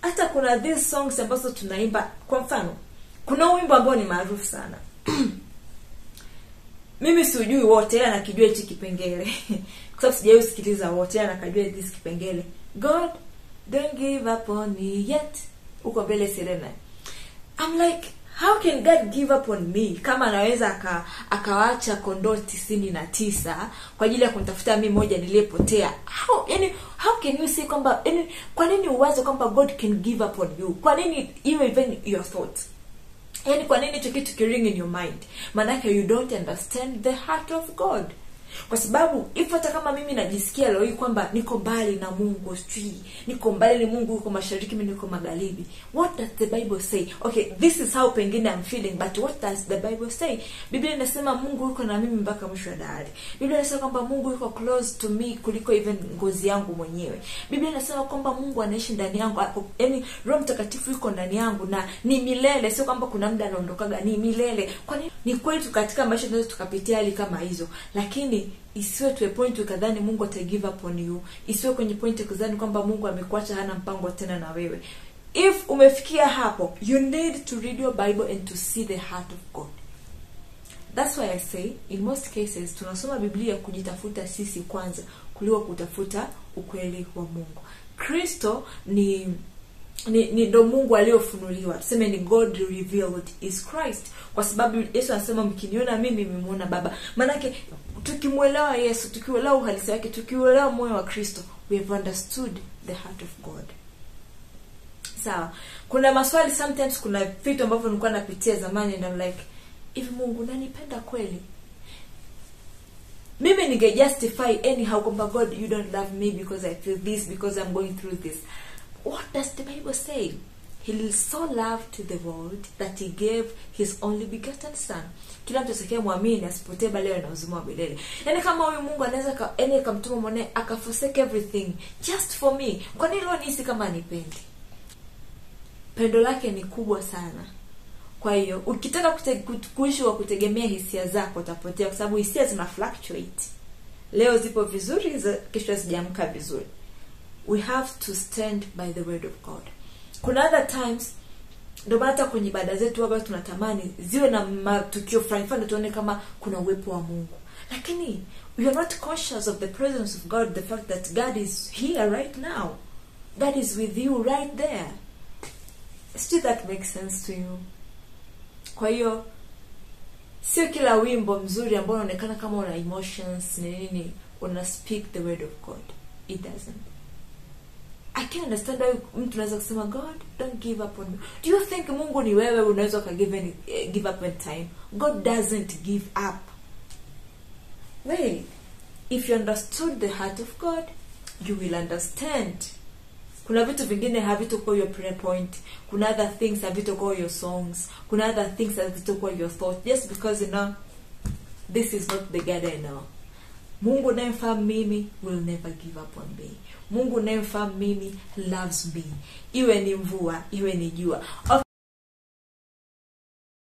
hata kuna these songs ambazo tunaimba. Kwa mfano kuna wimbo ambao ni maarufu sana mimi sijui wote, anakijua hichi kipengele kwa sababu sijawahi kusikiliza wote, anakajua hichi kipengele. God don't give up on me yet. Uko mbele Selena. I'm like, how can God give up on me? Kama anaweza akawaacha kondoo 99 kwa ajili ya kunitafuta mimi moja niliyepotea. How can you say kwamba kwa nini uwaze kwamba God can give up on you? Kwa nini even your thoughts? Kwa nini hicho kitu kiring in your mind? Maana you don't understand the heart of God. Kwa sababu hata kama mimi najisikia leo hii kwamba niko mbali na Mungu, niko mbali na Mungu, uko mashariki, mimi niko magharibi. What does the Bible say? Okay, this is how pengine I'm feeling, but what does the Bible say? Biblia inasema Mungu yuko na mimi mpaka mwisho wa dahari. Biblia inasema kwamba Mungu yuko close to me kuliko even ngozi yangu mwenyewe. Biblia inasema kwamba Mungu anaishi ndani yangu, Roho Mtakatifu yuko ndani yangu na ni milele, sio kwamba kuna muda anaondokaga, ni milele. Kwa nini? Ni kweli katika maisha tunaweza tukapitia hali kama hizo, lakini isiwe to a point ukadhani Mungu ata give up on you. Isiwe kwenye point ukadhani kwamba Mungu amekuacha, hana mpango tena na wewe. If umefikia hapo, you need to read your Bible and to see the heart of God. That's why I say in most cases tunasoma Biblia kujitafuta sisi kwanza kuliko kutafuta ukweli wa Mungu. Kristo ni ndo Mungu aliyofunuliwa. Tuseme ni God revealed is Christ. Kwa sababu Yesu anasema mkiniona mimi mmemuona Baba. Maana yake tukimuelewa Yesu, tukielewa uhalisia wake, tukielewa moyo wa Kristo, we have understood the heart of God. Sawa. Kuna maswali sometimes, kuna vitu ambavyo nilikuwa napitia zamani and I'm like, if Mungu unanipenda kweli? Mimi ninge justify anyhow kwamba God you don't love me because I feel this, because I'm going through this. What does the Bible say? He so loved the world that he gave his only begotten son. Kila mtu atakayemwamini asipotee bali awe na uzima wa milele. Kama huyu Mungu anaweza kamtuma mwanae akaforsake everything just for me, kwa nini leo nisi kama anipendi? Pendo lake ni kubwa sana. Kwa hiyo ukitaka kuishi kwa kutegemea hisia zako utapotea, kwa sababu hisia zina fluctuate. Leo zipo vizuri, kesho zijaamka vizuri. We have to stand by the word of God. Kuna other times ndio hata kwenye ibada zetu hapa tunatamani ziwe na matukio fulani tuone kama kuna uwepo wa Mungu. Lakini we are not conscious of the presence of God, the fact that God is here right now. God is with you right there. Still that makes sense to you? Kwa hiyo sio kila wimbo mzuri ambao unaonekana kama una emotions nini una speak the word of God. It doesn't. I can understand why mtu anaweza kusema God don't give up on me. Do you think Mungu ni wewe unaweza give up in time? God doesn't give up. Well, if you understood the heart of God, you will understand. Kuna vitu vingine havitakuwa your prayer point. Kuna other things havitakuwa your songs. Kuna other things havitakuwa your thoughts. Just because this is not the God I know. Mungu nayemfahamu mimi will never give up on me. Mungu nayemfahamu mimi loves me. Iwe ni mvua, iwe ni jua. Okay.